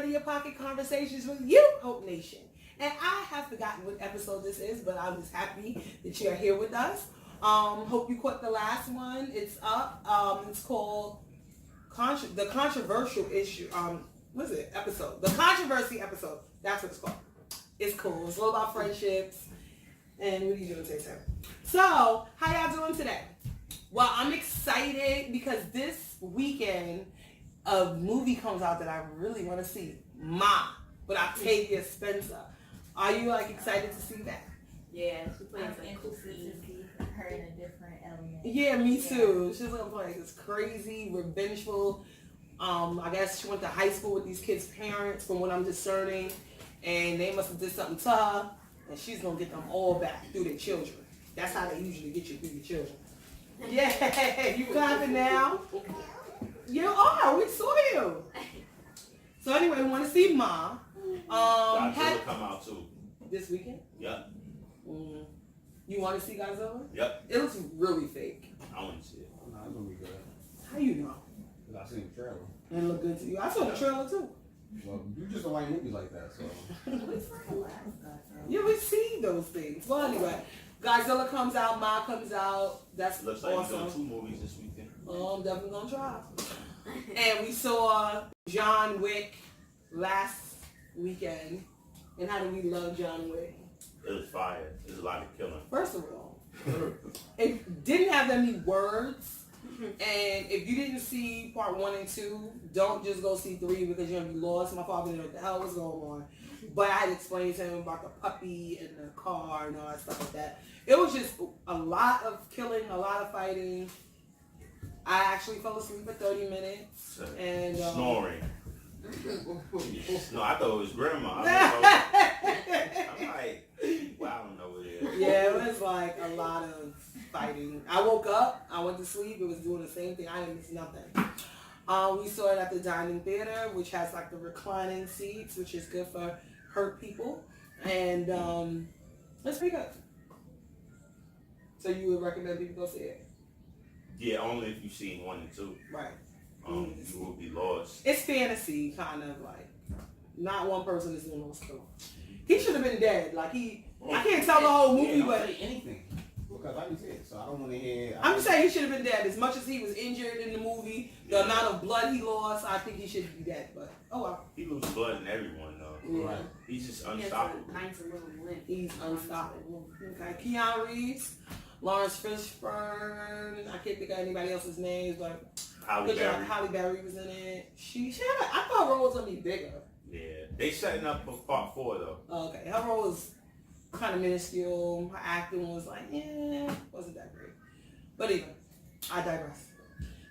Friend in Your Pocket Conversations with you, Hope Nation. And I have forgotten what episode this is, but I'm just happy that you're here with us. Hope you caught the last one. It's up. It's called The Controversial Issue. What is it? Episode. The Controversy Episode. That's what it's called. It's cool. It's all about friendships. And what are you doing today, Sam? So, how y'all doing today? Well, I'm excited because this weekend a movie comes out that I really want to see. Ma, with Octavia Spencer. Are you excited to see that? Yeah, she plays her in a different element. Yeah, me too. She's gonna play this crazy, revengeful. I guess she went to high school with these kids' parents, from what I'm discerning, and they must have did something to her, and she's gonna get them all back through their children. That's how they usually get you through your children. Yeah, you clapping now? You are. We saw you. So anyway, we want to see Ma. Godzilla come out too. This weekend? Yep. You want to see Godzilla? Yep. It looks really fake. I want to see it. No, it's gonna be good. How you know? Cause I seen the trailer. And it looked good to you. I saw the trailer too. Well, you just don't like movies like that, so. Yeah, we see those things. Well, anyway, Godzilla comes out, Ma comes out. That's Looks like awesome. you're doing 2 movies this weekend. I'm definitely gonna try. And we saw John Wick last weekend. And how do we love John Wick? It was fire. There's a lot of killing. First of all, it didn't have that many words. And if you didn't see part 1 and 2, don't just go see 3 because you're gonna be lost. My father didn't know what the hell was going on. But I had explained to him about the puppy and the car and all that stuff like that. It was just a lot of killing, a lot of fighting. I actually fell asleep for 30 minutes. And snoring. No, I thought it was grandma. I'm like, wow, I don't know what it is. Yeah, it was like a lot of fighting. I woke up, I went to sleep, it was doing the same thing. I didn't miss nothing. We saw it at the dining theater, which has like the reclining seats, which is good for hurt people. And it's pretty good. So you would recommend people go see it? Yeah, only if you've seen 1 and 2. Right. You will be lost. It's fantasy, kind of like. Not one person is doing those stuff. He should have been dead. Like I can't tell the whole movie, Don't but say anything because I can say it, so I don't want to hear. I'm just saying he should have been dead. As much as he was injured in the movie, the amount of blood he lost, I think he should be dead. But oh well. He loses blood in everyone though. Yeah. Right. He's just unstoppable. He's unstoppable. Okay, Keanu Reeves, Lawrence Fishburne. I can't think of anybody else's names, but Halle Berry. Halle Berry was in it. She had. I thought her role was gonna be bigger. Yeah, they setting up for part 4 though. Okay, her role was kind of minuscule. Her acting was like, wasn't that great. But anyway, I digress.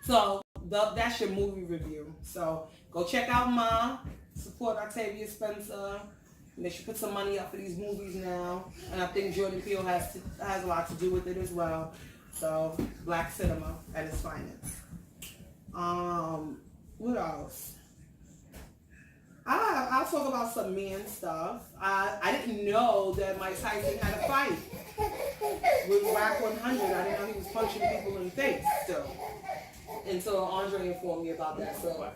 So that's your movie review. So go check out Ma, support Octavia Spencer. And they should put some money up for these movies now. And I think Jordan Peele has a lot to do with it as well. So black cinema at its finest. What else? I'll talk about some man stuff. I didn't know that Mike Tyson had a fight with Whack 100. I didn't know he was punching people in the face still. And so Andre informed me about that. So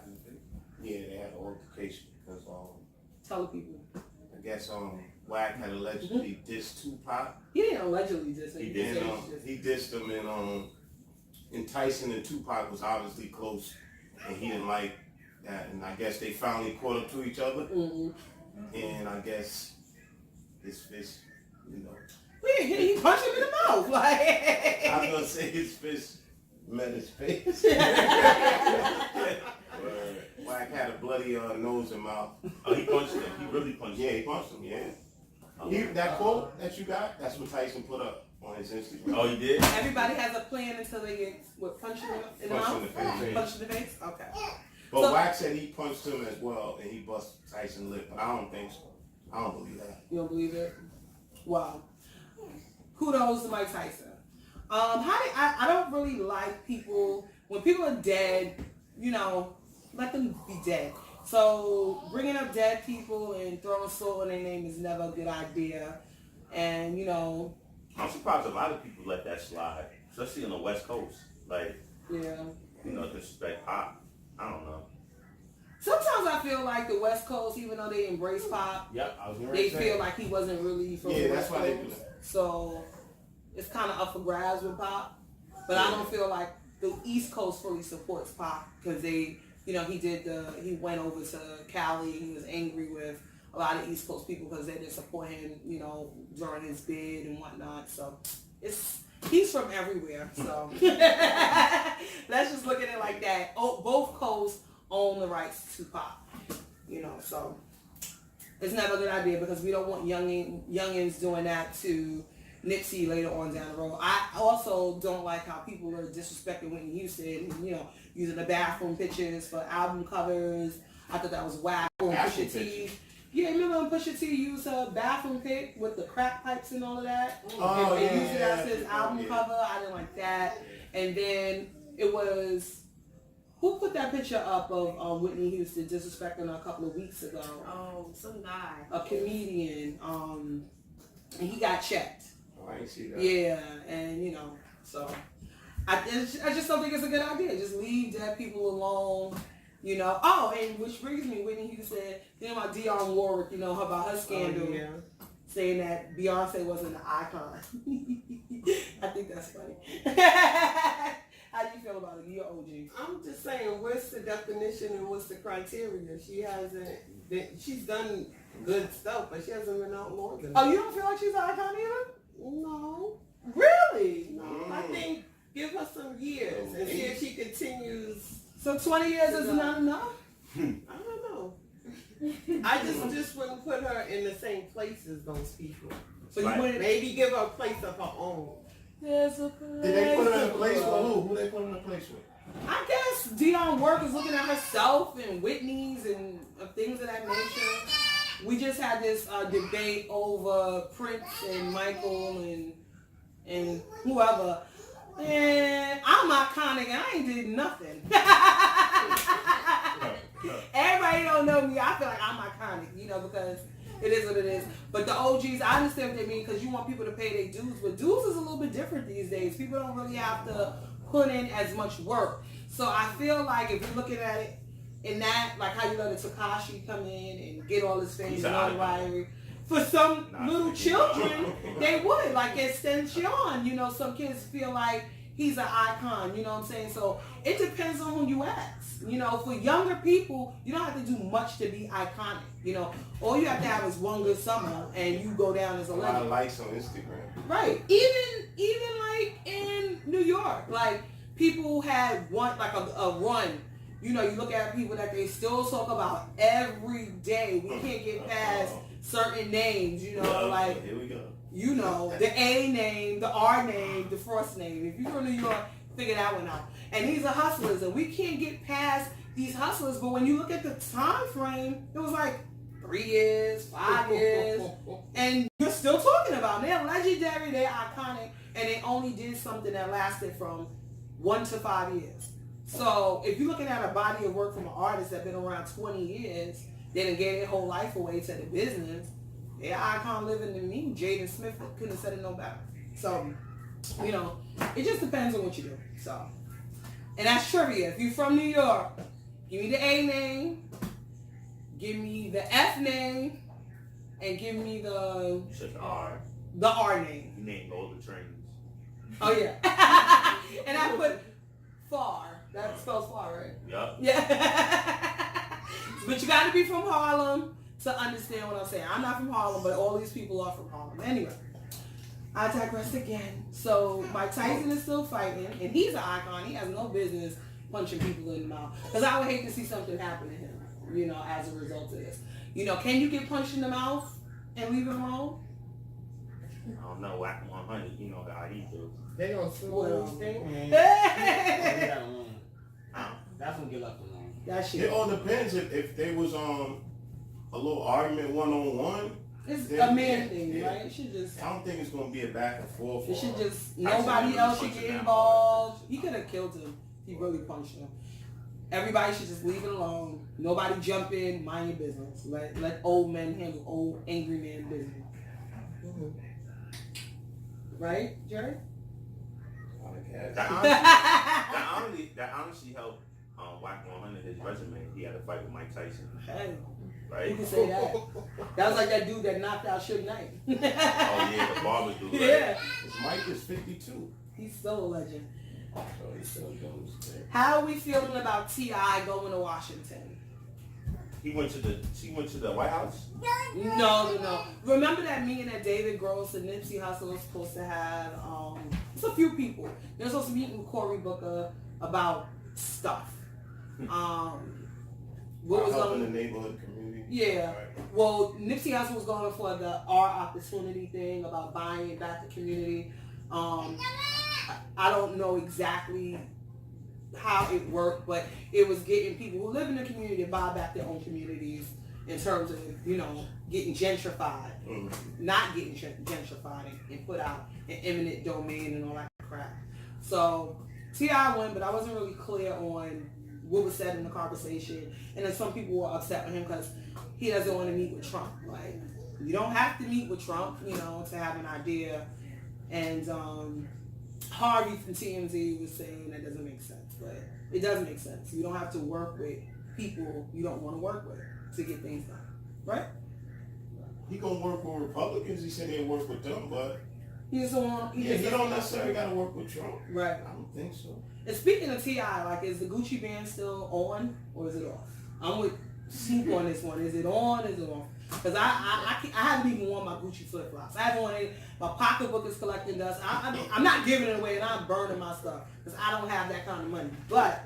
yeah, they had an altercation because tell the people. I guess Whack had allegedly dissed Tupac. He didn't allegedly diss him. He did. He dissed him, and Tyson and Tupac was obviously close, and he didn't like that. And I guess they finally caught up to each other. Mm-hmm. And I guess his fist, He punched him in the mouth. Like I was gonna say his fist met his face. Whack had a bloody nose and mouth. Oh, he punched him. He really punched him. Yeah, he punched him. Yeah. That quote that you got, that's what Tyson put up on his Instagram. Oh, he did? everybody has a plan until they get punched in the mouth? Punched in the face. Punched in the face? Okay. But So- Wax said he punched him as well, and he bust Tyson's lip. But I don't think so. I don't believe that. You don't believe it? Wow. Kudos to Mike Tyson. I don't really like people, when people are dead, let them be dead. So bringing up dead people and throwing salt on their name is never a good idea. And, I'm surprised a lot of people let that slide, especially on the West Coast. Like, yeah. disrespect. I don't know. sometimes I feel like the West Coast, even though they embrace pop, Yep, I was gonna they say. feel like he wasn't really from the Yeah, West that's why they do Coast. that. So it's kind of up for grabs with pop. But I don't feel like the East Coast fully supports pop because they, he went over to Cali. He was angry with a lot of East Coast people because they didn't support him, during his bid and whatnot. So he's from everywhere. So let's just look at it like that. Oh, both coasts own the rights to pop. So it's never a good idea because we don't want youngins doing that to Nipsey later on down the road. I also don't like how people are disrespecting Whitney Houston, using the bathroom pictures for album covers. I thought that was whack. Or Pusha T. Yeah, remember when Pusha T used her bathroom pic with the crack pipes and all of that? Oh, and yeah. used it as his album cover. I didn't like that. And then it was, who put that picture up of Whitney Houston disrespecting her a couple of weeks ago? Oh, some guy. A comedian. And he got checked. Oh, I ain't see that. Yeah, and so I just don't think it's a good idea. Just leave dead people alone. Oh, and which brings me, Whitney Houston, about Dionne Warwick, about her scandal, saying that Beyonce wasn't an icon. I think that's funny. How do you feel about it? You're OG. I'm just saying, what's the definition and what's the criteria? She's done good stuff, but she hasn't been out more than Oh, you don't feel like she's an icon either? No. Really? No. I think give her some years and see if she continues. So 20 years is not enough? I don't know. I just wouldn't put her in the same place as those people. So you wouldn't Maybe give her a place of her own. There's a place. Did they put her in a place with who? Who they put her in a place with? I guess Dionne Warwick is looking at herself and Whitney's and things of that nature. We just had this debate over Prince and Michael and whoever. And I'm iconic and I ain't did nothing. Everybody don't know me. I feel like I'm iconic, because it is what it is. But the OGs, I understand what they mean because you want people to pay their dues. But dues is a little bit different these days. People don't really have to put in as much work. So I feel like if you're looking at it in that, like how you let a Tekashi come in and get all his fame and notoriety. For some little children, they would. Like Extension, some kids feel like he's an icon, you know what I'm saying? So it depends on who you ask. For younger people, you don't have to do much to be iconic. All you have to have is one good summer and you go down as a A lot of legend. likes on Instagram. Right. Even like in New York, like people had a run. You look at people that they still talk about every day. We can't get past certain names, like here we go. The A name, the R name, the Frost name. If you're from New York, figure that one out. And these are hustlers, and we can't get past these hustlers. But when you look at the time frame, it was like 3 years, 5 years, and you're still talking about them. They're legendary, they're iconic, and they only did something that lasted from 1 to 5 years. So if you're looking at a body of work from an artist that's been around 20 years, they done gave their whole life away to the business. They're icon living to me. Jaden Smith couldn't have said it no better. So, it just depends on what you do. So, and that's trivia. If you're from New York, give me the A name, give me the F name, and give me the R. The R name. You named all the trains. Oh yeah. And I put far. That spells far, right? Yup. Yeah. But you got to be from Harlem to understand what I'm saying. I'm not from Harlem, but all these people are from Harlem. Anyway, I digress again. So Mike Tyson is still fighting, and he's an icon. He has no business punching people in the mouth. Because I would hate to see something happen to him, as a result of this. Can you get punched in the mouth and leave it alone? I don't know. Whack 100. You know how he do. They gonna sue Well, those things. That's gonna get left alone. That shit. It all depends if they was on a little argument one-on-one. It's Yeah, a man yeah, thing, yeah. right? It should just. I don't think it's gonna be a back and forth. It should just. I Nobody should else punch should him get down. involved. He could have killed him. He really punched him. Everybody should just leave it alone. Nobody jump in. Mind your business. Let old men handle old angry man business. Mm-hmm. Right, Jerry? That honestly helped Whack 100, his resume, he had a fight with Mike Tyson. Hey, Right? you can say that. That was like that dude that knocked out Suge Knight. Oh yeah, the barber dude. Right? Yeah, Mike is 52. he's still a legend. So he's still doing his thing. How are we feeling about T.I. going to Washington? He went to the White House. No. Remember that meeting that David Gross and Nipsey Hussle was supposed to have? It's a few people. They're supposed to be meeting with Cory Booker about stuff. What was helping on the neighborhood community. Yeah. Right. Well, Nipsey Hussle was going for the Our Opportunity thing about buying back the community. I don't know exactly how it worked, but it was getting people who live in the community to buy back their own communities in terms of, getting gentrified. Mm-hmm. Not getting gentrified and put out in eminent domain and all that crap. So T.I. won, but I wasn't really clear on what was said in the conversation. And then some people were upset with him because he doesn't want to meet with Trump. Like, you don't have to meet with Trump, to have an idea. And Harvey from TMZ was saying that doesn't make sense, but it does make sense. You don't have to work with people you don't want to work with to get things done, right? He gonna work with Republicans. He said he'll work with them, but He just don't want. he don't necessarily gotta work with Trump. Right. I don't think so. And speaking of T.I., like, is the Gucci band still on or is it off? I'm with Snoop on this one. Is it on? Is it off? Because I haven't even worn my Gucci flip flops. I haven't worn any. My pocketbook is collecting dust. I'm not giving it away and I'm burning my stuff because I don't have that kind of money. But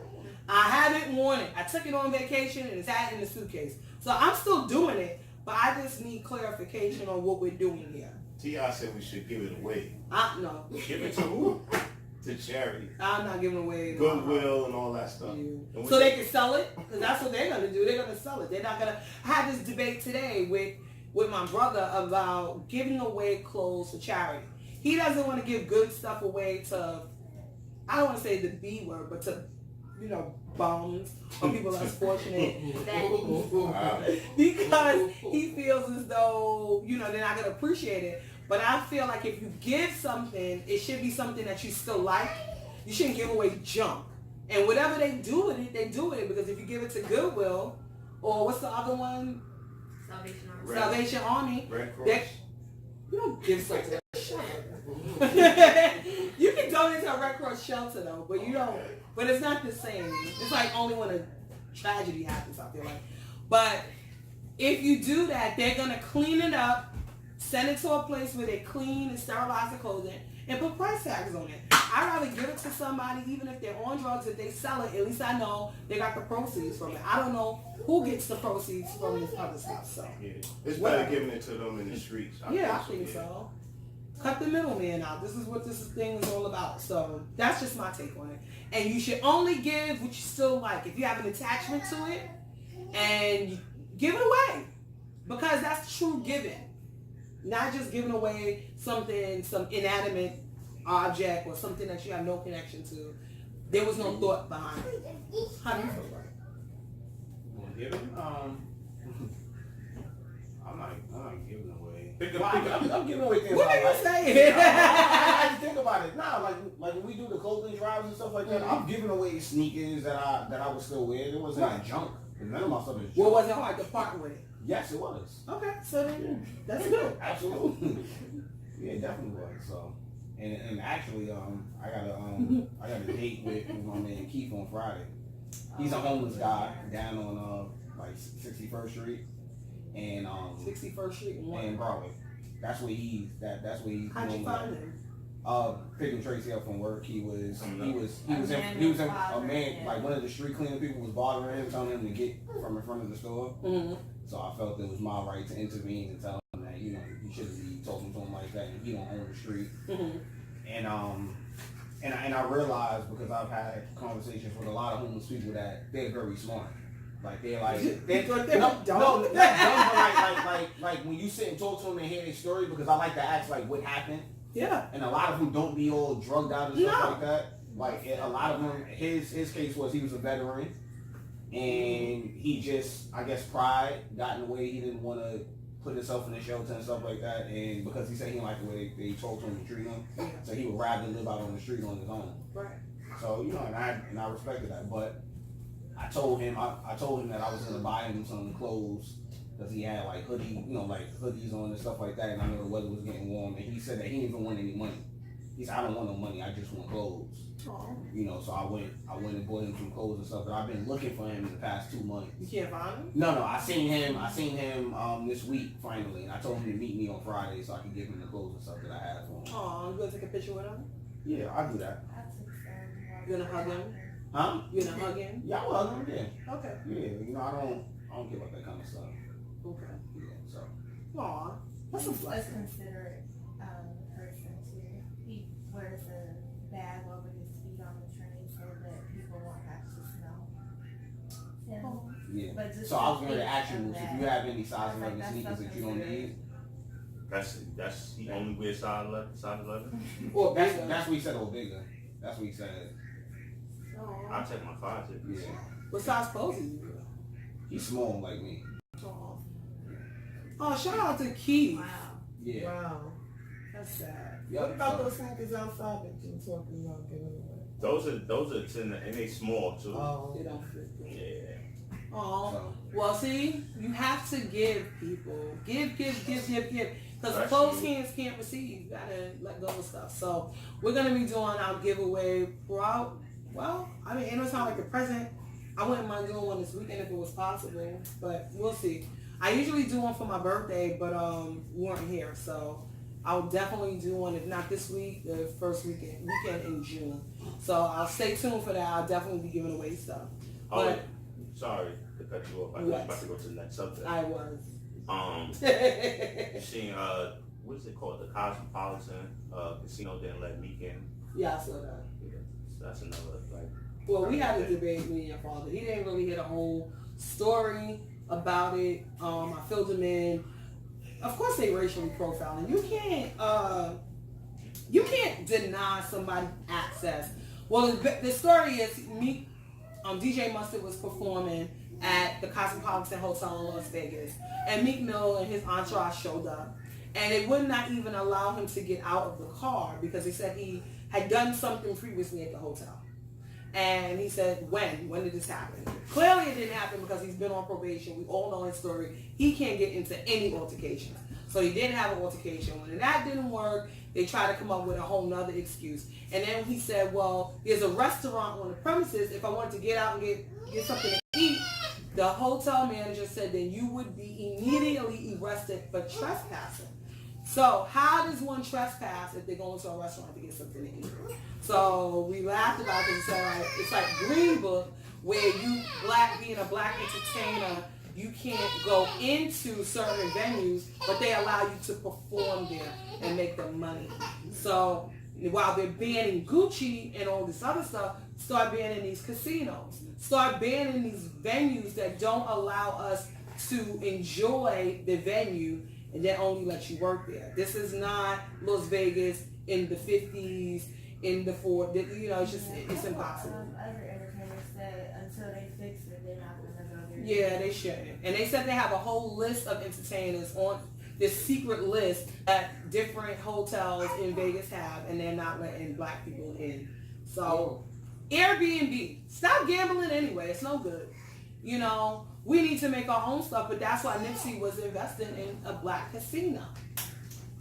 I haven't worn it. I took it on vacation and it's had in the suitcase. So I'm still doing it, but I just need clarification on what we're doing here. T.I. said we should give it away. No. Give it to who? To charity. I'm not giving away Goodwill and all that stuff. Yeah. So they can sell it? Because that's what they're going to do. They're going to sell it. They're not going to... I had this debate today with my brother about giving away clothes for charity. He doesn't want to give good stuff away to, I don't want to say the B word, but to, bums or people less fortunate. Wow. Because he feels as though, they're not going to appreciate it. But I feel like if you give something, it should be something that you still like. You shouldn't give away junk. And whatever they do with it, they do with it. Because if you give it to Goodwill, or what's the other one? Salvation Army. Red Cross. You don't give stuff to that shelter. You can donate to a Red Cross shelter though, but you don't. But it's not the same. It's like only when a tragedy happens, I feel like. But if you do that, they're gonna clean it up. Send it to a place where they clean and sterilize the clothing and put price tags on it. I'd rather give it to somebody, even if they're on drugs, if they sell it, at least I know they got the proceeds from it. I don't know who gets the proceeds from this other stuff, so. Yeah. It's better giving it to them in the streets. I think so. Cut the middleman out. This is what this thing is all about. So that's just my take on it. And you should only give what you still like. If you have an attachment to it, and give it away. Because that's true giving. Not just giving away something, some inanimate object or something that you have no connection to. There was no thought behind it. How do you feel about it? Well, giving? I'm not giving away. I'm giving away things. What are you saying? I just think about it. Nah, like when we do the clothing drives and stuff like that, I'm giving away sneakers that I was still wearing. It wasn't like junk. None of my stuff is junk. Well, was it hard to part with it? Yes, it was. Okay, so then that's good. Absolutely. Yeah, it definitely was. So, and actually, I got a date with my man Keith on Friday. He's a homeless guy down on like 61st Street and 61st Street and Broadway. That's where he's. That's where he's. How'd you find him? Picking Tracy up from work. He was in a man, like one of the street cleaning people was bothering him, telling him to get from in front of the store. Mm-hmm. So I felt it was my right to intervene and tell him that, he shouldn't be talking to him like that and he don't own the street. Mm-hmm. And I realized, because I've had conversations with a lot of homeless people, that they're very smart. Like they're not dumb, but like when you sit and talk to them and hear their story, because I like to ask like what happened. Yeah. And a lot of them don't be all drugged out and stuff like that. Like a lot of them, his case was he was a veteran. And he just, I guess, pride got in the way. He didn't want to put himself in a shelter and stuff like that. And because he said he didn't like the way they talked to him and treat him, so he would rather live out on the street on his own. Right. So and I respected that. But I told him that I was gonna buy him some clothes because he had like hoodies on and stuff like that, and I know the weather was getting warm, and he said that he didn't even want any money. He said, I don't want no money, I just want clothes. Aww. So I went and bought him some clothes and stuff, but I've been looking for him in the past 2 months. You can't find him? No, I seen him this week finally, and I told him to meet me on Friday so I can give him the clothes and stuff that I have for him. Oh, you gonna take a picture with him? Yeah, I'll do that. You gonna hug him? Huh? You gonna hug him? Yeah, I will hug him, yeah. Okay. Yeah, I don't give up that kind of stuff. Okay. Yeah, so. Aw, that's a He's a blessing. considerate person too. He wears a bag over his feet on the train so that people won't have to smell him. Yeah. But just So I was going to think ask you of if that. you have any size Like, 11 that's sneakers that you don't need. That's he only wears size 11. Or That's bigger. what he said, or bigger. That's what he said. Aw. I'll check my closet. Yeah. What size clothes do you wear? He's small like me. Aw. Oh, shout out to Keith. Wow. Yeah. Wow. That's sad. Yep, What about so- those sneakers outside that you were talking about giving away? Those are tender and they small too. Oh. They don't fit good. Yeah. Oh, So, well, see, you have to give people. Give. Because That's closed you. hands can't receive. You gotta let go of stuff. So we're gonna be doing our giveaway throughout. Well, I mean, it don't sound like a present. I wouldn't mind doing one this weekend if it was possible, but we'll see. I usually do one for my birthday, but we weren't here, so I'll definitely do one. If not this week, the first weekend in June. So I'll stay tuned for that. I'll definitely be giving away stuff. Oh, But sorry to cut you off. I was What? about to go to the next subject. I was. You seen what is it called? The Cosmopolitan Casino didn't let me in. Yeah, I saw that. Yeah, so that's another like. Well, we had a debate with your father. He didn't really hear the whole story about it. I filled him in. Of course, they racially profiling. You can't deny somebody access. Well, the story is me. DJ Mustard was performing at the Cosmopolitan Hotel in Las Vegas, and Meek Mill and his entourage showed up, and they would not even allow him to get out of the car because they said he had done something previously at the hotel. And he said, when did this happen? Clearly it didn't happen because he's been on probation. We all know his story. He can't get into any altercations. So he didn't have an altercation. When that didn't work, they tried to come up with a whole nother excuse. And then he said, well, there's a restaurant on the premises. If I wanted to get out and get something to eat, the hotel manager said then you would be immediately arrested for trespassing. So how does one trespass if they go into a restaurant to get something to eat? So we laughed about it and said it's like Green Book, where you being a black entertainer, you can't go into certain venues, but they allow you to perform there and make them money. So while they're banning Gucci and all this other stuff, start banning these casinos. Start banning these venues that don't allow us to enjoy the venue and then only let you work there. This is not Las Vegas in the 50s, in the 40s, it's impossible. Other entertainers said until they fix it, they're not going to go there. Yeah, they shouldn't. And they said they have a whole list of entertainers on this secret list that different hotels in Vegas have, and they're not letting black people in. So, Airbnb, stop gambling anyway. It's no good. We need to make our own stuff, but that's why Nipsey was investing in a black casino.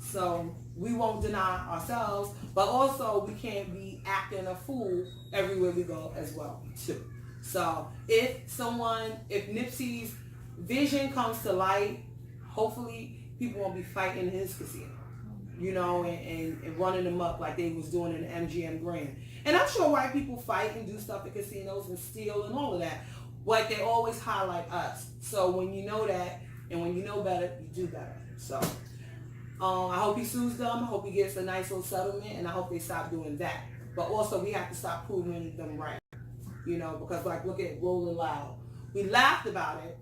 So we won't deny ourselves, but also we can't be acting a fool everywhere we go as well, too. So if Nipsey's vision comes to light, hopefully people won't be fighting his casino, and running them up like they was doing in the MGM Grand. And I'm sure white people fight and do stuff at casinos and steal and all of that. But they always highlight us. So when you know that and when you know better, you do better. So I hope he sues them. I hope he gets a nice little settlement, and I hope they stop doing that. But also we have to stop proving them right. Because look at Rolling Loud. We laughed about it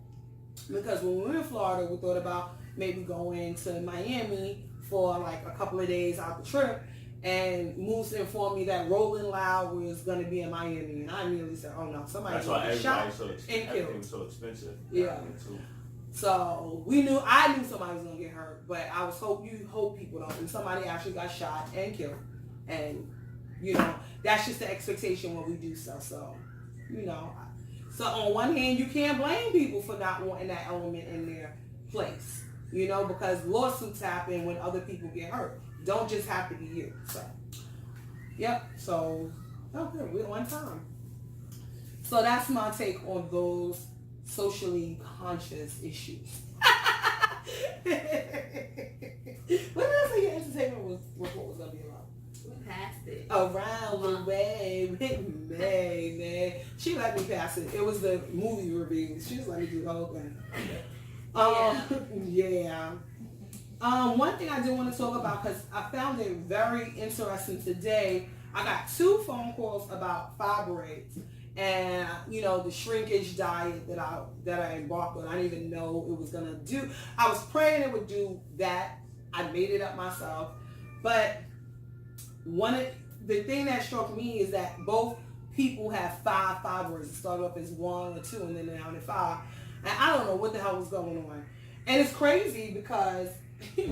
because when we were in Florida, we thought about maybe going to Miami for like a couple of days out the trip. And Moose informed me that Rolling Loud was going to be in Miami, and I immediately said, "Oh no, somebody's going to get shot and killed." Everything was so expensive. Yeah. So I knew somebody was going to get hurt, but I hope people don't. And somebody actually got shot and killed, and that's just the expectation when we do stuff. So, So on one hand, you can't blame people for not wanting that element in their place, you know, because lawsuits happen when other people get hurt. Don't just happen to you. So, yep. So, okay, we're on time. So that's my take on those socially conscious issues. What did I say your entertainment report was going to be about? We passed it. Around the way with May, man. She let me pass it. It was the movie review. She just let me do the whole thing. Yeah. One thing I do want to talk about, because I found it very interesting today. I got 2 phone calls about fibroids and, you know, the shrinkage diet that I embarked on. I didn't even know it was gonna do. I was praying it would do that. I made it up myself, but the thing that struck me is that both people have 5 fibroids. It started off as 1 or 2, and then they're down to 5. And I don't know what the hell was going on. And it's crazy because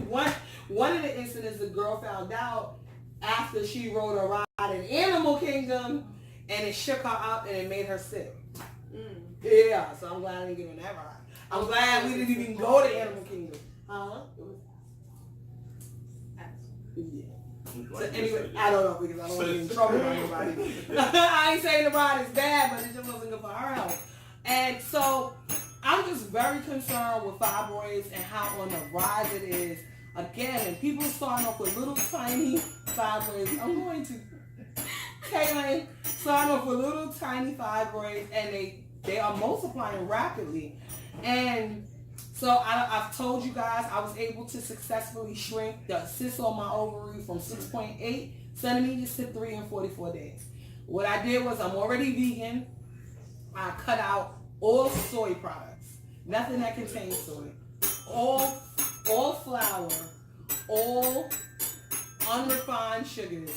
one of the incidents, the girl found out after she rode a ride in Animal Kingdom, and it shook her up and it made her sick. Yeah, so I'm glad I didn't get on that ride. I'm glad we didn't even go to Animal Kingdom. Yeah. So anyway, I don't know because I don't want to get in trouble with anybody. I ain't saying the ride is bad, but it just wasn't good for her health. And so I'm just very concerned with fibroids and how on the rise it is. Again, and people starting off with little tiny fibroids. I'm going to Kaylin starting off with little tiny fibroids, and they are multiplying rapidly. And so I've told you guys I was able to successfully shrink the cysts on my ovary from 6.8 centimeters to 3 in 44 days. What I did was, I'm already vegan. I cut out all soy products, nothing that contains soy, all flour, all unrefined sugars,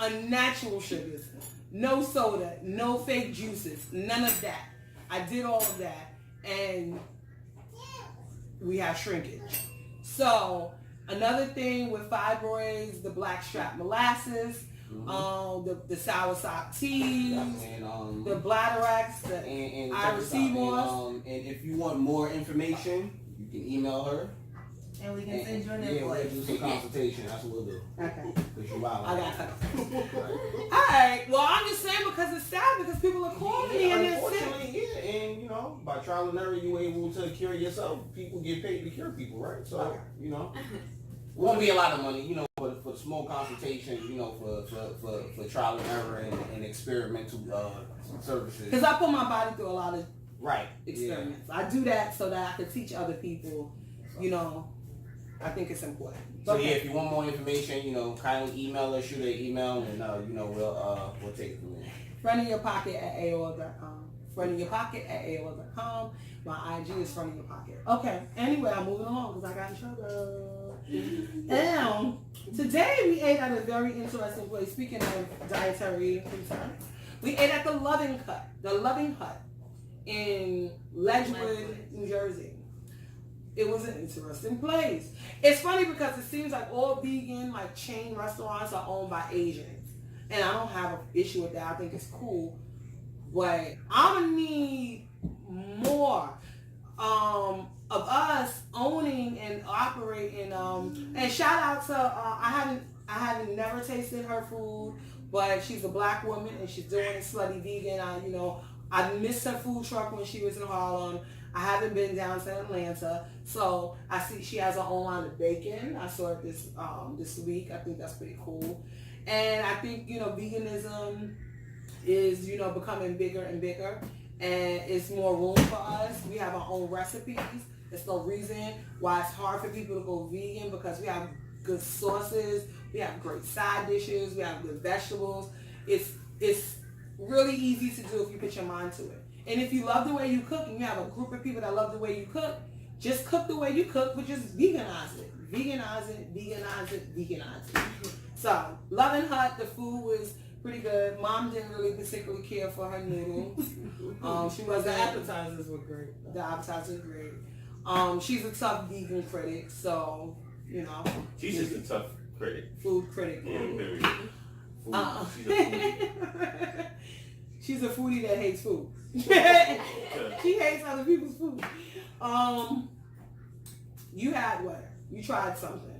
unnatural sugars, no soda, no fake juices, none of that. I did all of that, and we have shrinkage. So another thing with fibroids, the blackstrap molasses, the soursop teas, the bladderwracks, the iris moss. And if you want more information, you can email her. And we can send you an Yeah, invoice. we'll do some consultation. That's what we'll do. Okay. Because you're wild. I got Alright, well, I'm just saying because it's sad because people are calling me and they're sick. Unfortunately, yeah, and you know, by trial and error, you able to cure yourself. People get paid to cure people, right? So, you know, it won't be a lot of money, you know, for small consultation, you know, for trial and error and experimental services. Because I put my body through a lot of Right. experiments. Yeah. I do that so that I can teach other people, you know. I think it's important. So yeah, if you want more information, you know, kindly email us, shoot an email, and you know, we'll take it from there. FriendInYourPocket@AOL.com. FriendInYourPocket@AOL.com. My IG is FriendInYourPocket. Okay. Anyway, I'm moving along because I got in trouble. Today we ate at a very interesting place. Speaking of dietary concerns, we ate at the Loving Hut in Ledgewood, New Jersey. It was an interesting place. It's funny because it seems like all vegan, like chain restaurants are owned by Asians. And I don't have an issue with that. I think it's cool. But I'm going to need more of us owning and operating. And shout out to, I haven't never tasted her food, but she's a black woman and she's doing it slutty vegan. I missed her food truck when she was in Harlem. I haven't been down to Atlanta, so I see she has her own line of bacon. I saw it this week. I think that's pretty cool. And I think, veganism is, becoming bigger and bigger, and it's more room for us. We have our own recipes. There's no reason why it's hard for people to go vegan because we have good sauces, we have great side dishes, we have good vegetables. It's really easy to do if you put your mind to it. And if you love the way you cook, and you have a group of people that love the way you cook, just cook the way you cook, but just veganize it. Veganize it, veganize it, veganize it. So, Loving Hut, the food was pretty good. Mom didn't really particularly care for her noodles. The appetizers were great. The appetizers were great. She's a tough vegan critic, so, She's just a tough critic. Food critic. Yeah, very. She's a food. She's a foodie that hates food. She hates other people's food. You had what? You tried something.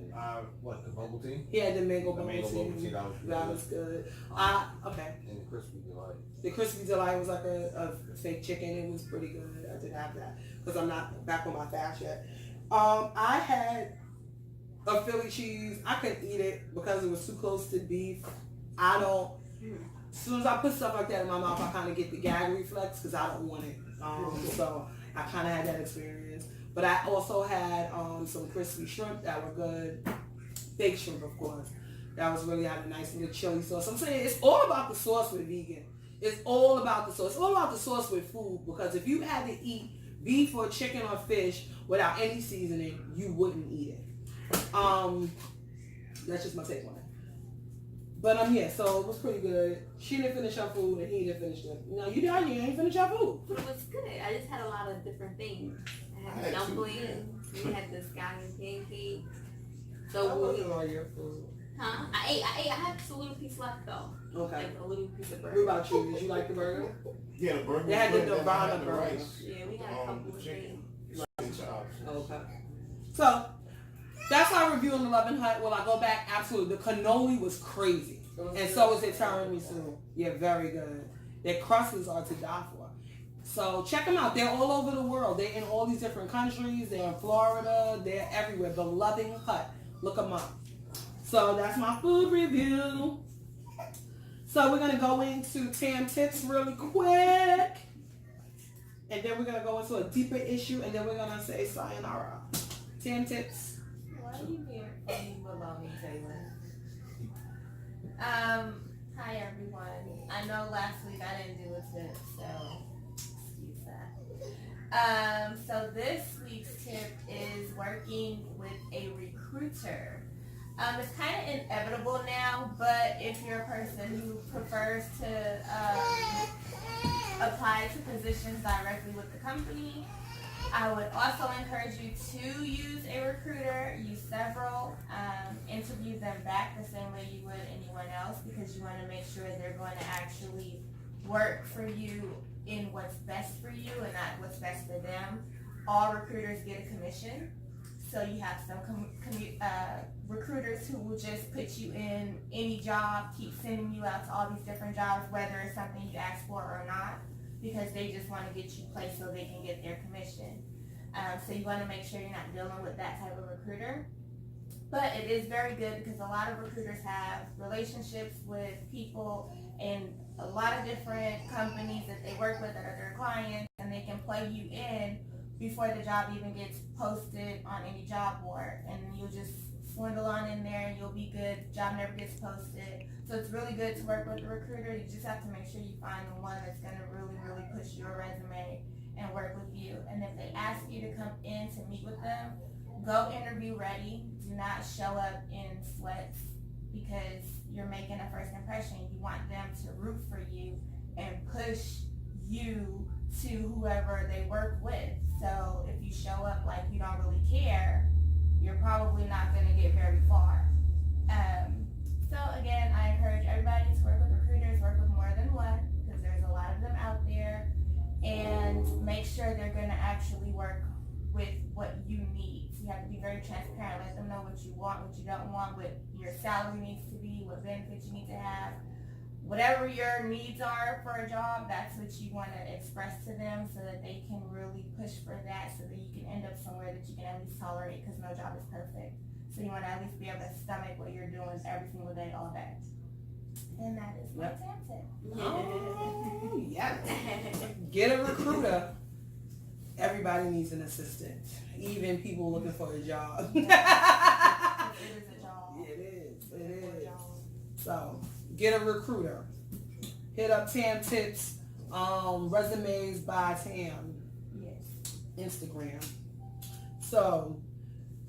What, the bubble tea? He had the mango The bubble mango tea. bubble tea, That was good. Okay. And the crispy delight. The crispy delight was like a fake chicken. It was pretty good. I did have that because I'm not back on my fast yet. I had a Philly cheese. I couldn't eat it because it was too close to beef. As soon as I put stuff like that in my mouth, I kind of get the gag reflex because I don't want it. So I kind of had that experience. But I also had some crispy shrimp that were good. Baked shrimp, of course. That was really had a nice little chili sauce. I'm saying it's all about the sauce with vegan. It's all about the sauce. It's all about the sauce with food because if you had to eat beef or chicken or fish without any seasoning, you wouldn't eat it. That's just my take on it. But yeah, so it was pretty good. She didn't finish her food and he didn't finish it. No, you down here ain't finish your food. But it was good. I just had a lot of different things. I had dumplings. We had the scallion pancake. I So wasn't on your food. huh? I had just a little piece left though. Okay. Like a little piece of What burger. about you? Did you like the burger? Yeah, the burger. They had the was good, Nevada had the burger. rice, Yeah, we had a couple the of chicken, things. and chops. Okay. So that's our review on the Love and Hut. Will I go back? Absolutely. The cannoli was crazy. And so is the tiramisu. Yeah, very good. Their crusts are to die for. So check them out. They're all over the world. They're in all these different countries. They're in Florida. They're everywhere. The Loving Hut. Look them up. So that's my food review. So we're going to go into Tam Tips really quick. And then we're going to go into a deeper issue. And then we're going to say sayonara. Tam Tips. Why are you being funny below me, Taylor? Hi everyone. I know last week I didn't do a tip, so excuse that. So this week's tip is working with a recruiter. It's kind of inevitable now, but if you're a person who prefers to apply to positions directly with the company, I would also encourage you to use a recruiter, use several, interview them back the same way you would anyone else because you want to make sure they're going to actually work for you in what's best for you and not what's best for them. All recruiters get a commission, so you have some recruiters who will just put you in any job, keep sending you out to all these different jobs, whether it's something you ask for or not, because they just want to get you placed so they can get their commission. So you want to make sure you're not dealing with that type of recruiter. But it is very good because a lot of recruiters have relationships with people in a lot of different companies that they work with that are their clients, and they can plug you in before the job even gets posted on any job board. And you'll just swindle on in there and you'll be good. Job never gets posted. So it's really good to work with a recruiter. You just have to make sure you find the one that's going to really, really push your resume and work with you. And if they ask you to come in to meet with them, go interview ready. Do not show up in sweats because you're making a first impression. You want them to root for you and push you to whoever they work with. So if you show up like you don't really care, you're probably not going to get very far. So again, I encourage everybody to work with recruiters, work with more than one, because there's a lot of them out there, and make sure they're going to actually work with what you need. So you have to be very transparent, let them know what you want, what you don't want, what your salary needs to be, what benefits you need to have. Whatever your needs are for a job, that's what you want to express to them so that they can really push for that so that you can end up somewhere that you can at least tolerate, because no job is perfect. So you want to at least be able to stomach what you're doing every single day, all day. And that is my Tam tip. Oh, yeah. Get a recruiter. Everybody needs an assistant. Even people looking for a job. It is a job. It is. So, get a recruiter. Hit up Tam Tips, resumes by Tam. Yes. Instagram. So,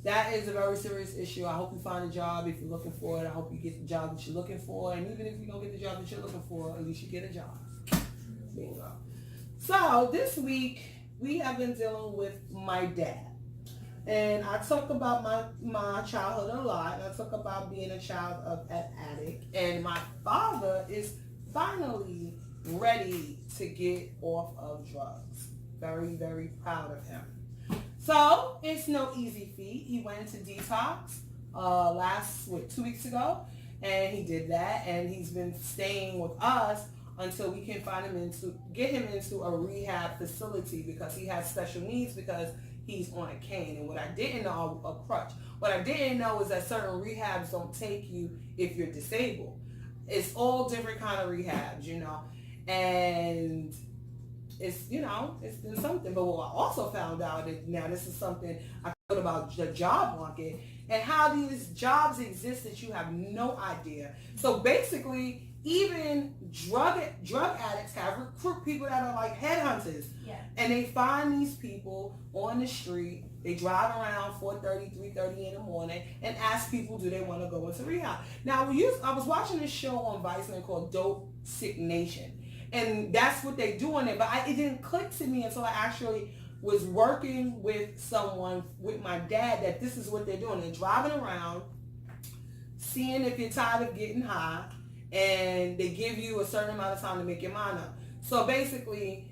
that is a very serious issue. I hope you find a job if you're looking for it. I hope you get the job that you're looking for. And even if you don't get the job that you're looking for, at least you get a job. Bingo. So, this week, we have been dealing with my dad. And I talk about my childhood a lot. I talk about being a child of an addict. And my father is finally ready to get off of drugs. Very, very proud of him. So it's no easy feat. He went into detox 2 weeks ago, and he did that, and he's been staying with us until we can get him into a rehab facility because he has special needs because he's on a cane. And what I didn't know, a crutch. What I didn't know is that certain rehabs don't take you if you're disabled. It's all different kind of rehabs, and it's been something. But what I also found out is, now this is something I thought about the job market and how these jobs exist that you have no idea. So basically, even drug addicts have recruit people that are like headhunters. Yeah. And they find these people on the street. They drive around 4:30, 3:30 in the morning and ask people, do they want to go into rehab? Now, I was watching this show on Vice called Dope Sick Nation. And that's what they do on it. But it didn't click to me until I actually was working with someone, with my dad, that this is what they're doing. They're driving around, seeing if you're tired of getting high, and they give you a certain amount of time to make your mind up. So basically,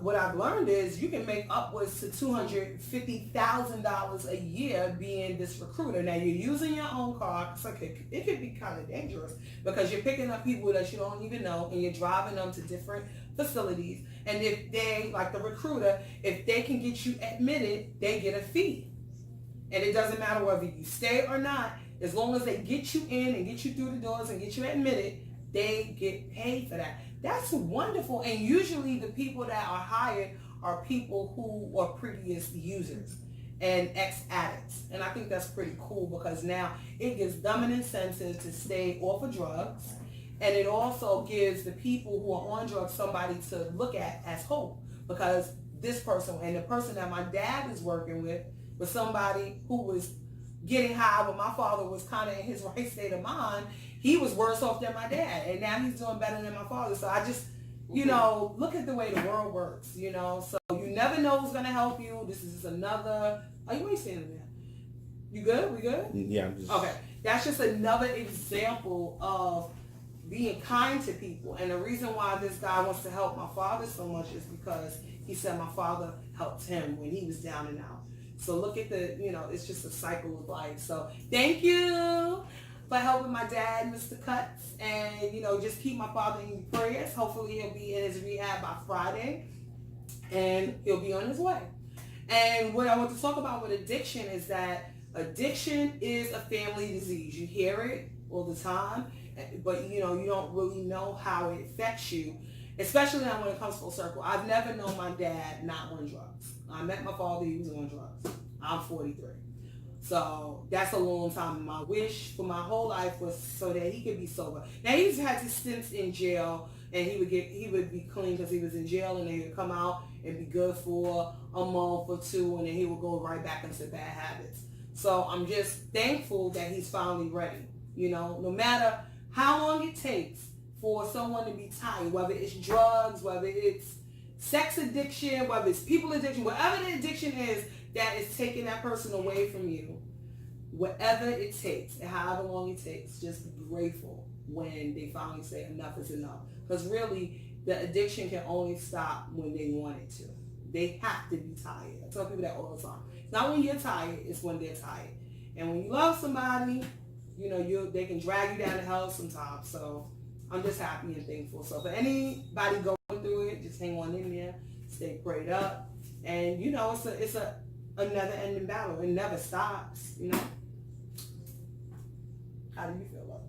what I've learned is you can make upwards to $250,000 a year being this recruiter. Now, you're using your own car, so it could be kind of dangerous because you're picking up people that you don't even know and you're driving them to different facilities. And if they, like the recruiter, if they can get you admitted, they get a fee. And it doesn't matter whether you stay or not. As long as they get you in and get you through the doors and get you admitted, they get paid for that. That's wonderful. And usually the people that are hired are people who are previous users and ex-addicts. And I think that's pretty cool because now it gives them an incentive to stay off of drugs. And it also gives the people who are on drugs somebody to look at as hope, because this person and the person that my dad is working with was somebody who was getting high when my father was kind of in his right state of mind. He was worse off than my dad, and now he's doing better than my father. So I just, look at the way the world works, So you never know who's going to help you. This is another, you ain't standing there. You good? We good? Yeah, I'm just... Okay. That's just another example of being kind to people. And the reason why this guy wants to help my father so much is because he said my father helped him when he was down and out. So look at it's just a cycle of life. So thank you for helping my dad, Mr. Cuts. And, just keep my father in your prayers. Hopefully he'll be in his rehab by Friday. And he'll be on his way. And what I want to talk about with addiction is that addiction is a family disease. You hear it all the time. But, you don't really know how it affects you. Especially now when it comes full circle. I've never known my dad not on drugs. I met my father, he was on drugs. I'm 43. So that's a long time. My wish for my whole life was so that he could be sober. Now he's had his stints in jail, and he would be clean because he was in jail, and then he would come out and be good for a month or two, and then he would go right back into bad habits. So I'm just thankful that he's finally ready. No matter how long it takes for someone to be tired, whether it's drugs, whether it's sex addiction, whether it's people addiction, whatever the addiction is that is taking that person away from you, whatever it takes, and however long it takes, just be grateful when they finally say enough is enough. Because really, the addiction can only stop when they want it to. They have to be tired. I tell people that all the time. It's not when you're tired, it's when they're tired. And when you love somebody, they can drag you down to hell sometimes. So I'm just happy and thankful. So for anybody going through it, just hang on in there, stay prayed up, and it's another ending battle. It never stops. How do you feel about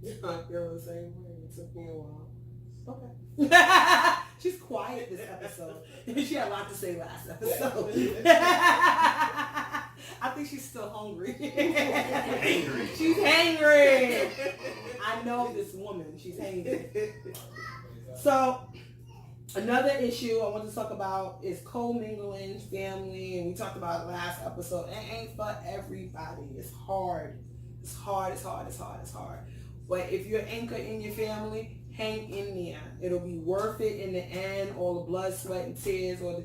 it? I feel the same way. It took me a while. Okay. She's quiet this episode. She had a lot to say last episode. I think she's still hungry. Angry. She's hangry. I know this woman. She's hangry. So, another issue I want to talk about is co-mingling family, and we talked about it last episode. It ain't for everybody. It's hard. It's hard. But if you're anchored in your family, hang in there. It'll be worth it in the end. All the blood, sweat, and tears, or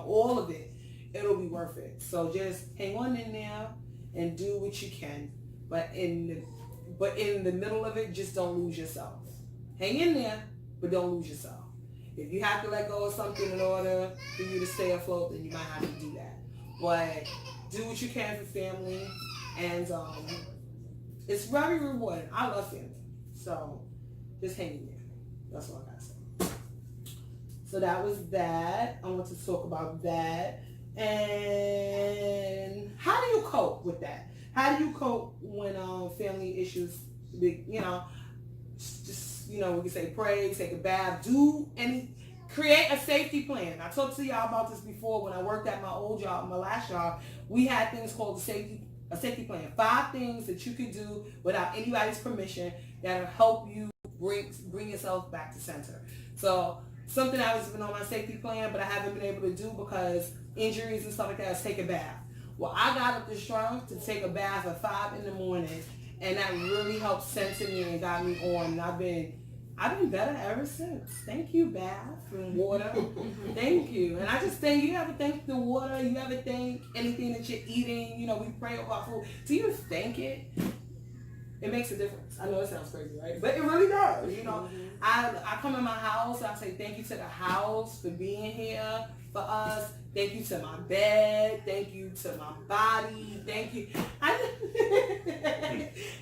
all of it. It'll be worth it. So just hang on in there and do what you can. But in the middle of it, just don't lose yourself. Hang in there, but don't lose yourself. If you have to let go of something in order for you to stay afloat, then you might have to do that. But do what you can for family, and it's very rewarding. I love family, so just hang in there. That's all I gotta say. So that was that. I want to talk about that. And how do you cope with that? How do you cope when family issues, just, we can say pray, take a bath, create a safety plan. I talked to y'all about this before when I worked at my old job, my last job. We had things called a safety plan. 5 things that you could do without anybody's permission that'll help you bring yourself back to center. So something that was been on my safety plan, but I haven't been able to do because injuries and stuff like that is take a bath. Well, I got up the strength to take a bath at 5 in the morning, and that really helped center me and got me on. And I've been better ever since. Thank you, bath and water. Thank you. And I just think, you ever thank the water? You ever thank anything that you're eating? We pray about food. Do you thank it? It makes a difference. I know it sounds crazy, right? But it really does. I come in my house, I say thank you to the house for being here for us. Thank you to my bed. Thank you to my body. Thank you.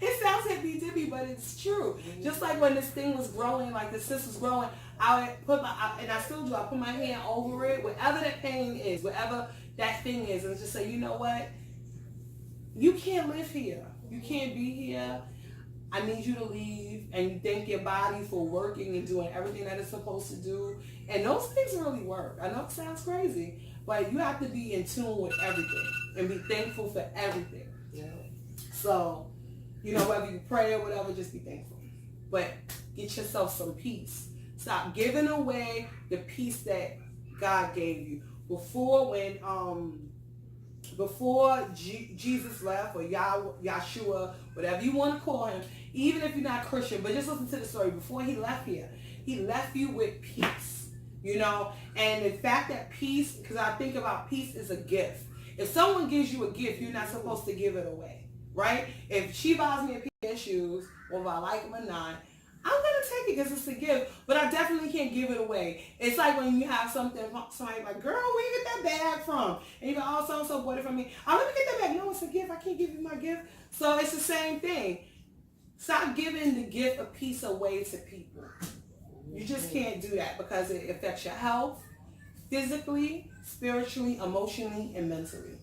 It sounds hippy-dippy, but it's true. Just like when this thing was growing, like the cyst was growing, I would and I still do, I put my hand over it, wherever that pain is, wherever that thing is, and just say, you know what? You can't live here. You can't be here. I need you to leave. And you thank your body for working and doing everything that it's supposed to do. And those things really work. I know it sounds crazy, but you have to be in tune with everything and be thankful for everything. Yeah. So, whether you pray or whatever, just be thankful. But get yourself some peace. Stop giving away the peace that God gave you. Before Jesus left, or Yahshua, whatever you want to call him, even if you're not Christian, but just listen to the story. Before he left here, he left you with peace, and the fact that peace, because I think about peace is a gift. If someone gives you a gift, you're not supposed to give it away, right? If she buys me a pair of shoes, or if I like them or not, I'm going to take it because it's a gift, but I definitely can't give it away. It's like when you have somebody like, girl, where you get that bag from? And you go, oh, so-and-so bought it from me. Oh, let me get that bag. No, it's a gift. I can't give you my gift. So it's the same thing. Stop giving the gift of peace away to people. You just can't do that because it affects your health, physically, spiritually, emotionally, and mentally.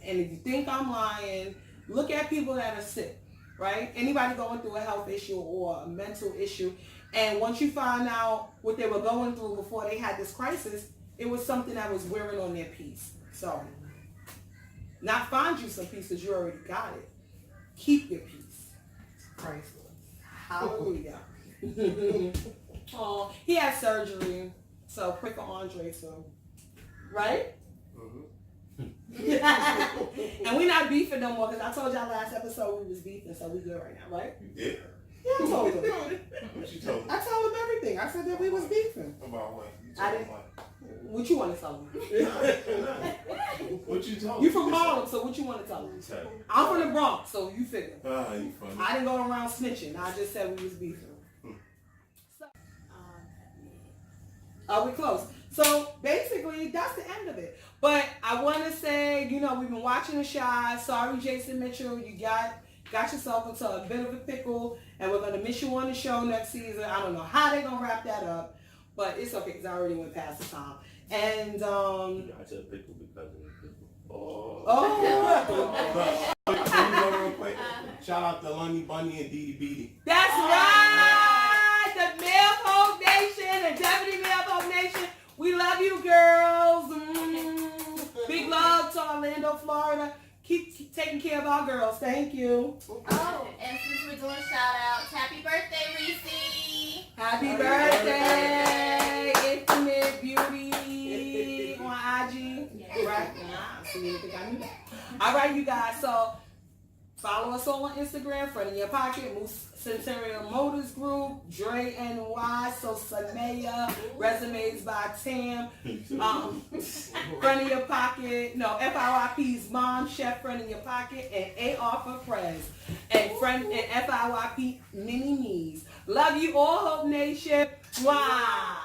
And if you think I'm lying, look at people that are sick. Right? Anybody going through a health issue or a mental issue, and once you find out what they were going through before they had this crisis, it was something that was wearing on their peace. So, not find you some peace because you already got it. Keep your peace. Priceless. Hallelujah. Oh, he had surgery, so pray for Andre. So, right? And we're not beefing no more because I told y'all last episode we was beefing, so we good right now, right? You did? Yeah, I told him. What you told him? I told him everything. I said that we was beefing. About what? I didn't. What you want to tell him? What you told him? You from Harlem, so what you want to tell him? I'm from the Bronx, so you figure. You funny. I didn't go around snitching. I just said we was beefing. So, are we close? So basically, that's the end of it. But I want to say, we've been watching The Chi. Sorry, Jason Mitchell, you got yourself into a bit of a pickle, and we're gonna miss you on the show next season. I don't know how they're gonna wrap that up, but it's okay because I already went past the time. And I said pickle because of the pickle. Real quick. Shout out to Lundy Bunny and Dee Dee Beatty. That's right, the Milf Hope Nation, the Deputy Milf Hope Nation. We love you, girls. Big love to Orlando, Florida. Keep taking care of our girls. Thank you. Oh, and since we're doing shout outs, happy birthday, Reese. Happy birthday, Infinite Beauty on IG. Yes. Right? So you think I knew that. All right, you guys. So follow us all on Instagram, Friend in Your Pocket, Moose Centennial Motors Group, Dre NY, So Sanaya, Resumes by Tam, Friend in Your Pocket, FIYP's Mom, Chef Friend in Your Pocket, and AR for Prez, and FIYP Mini Me's. Love you all, Hope Nation. Mwah.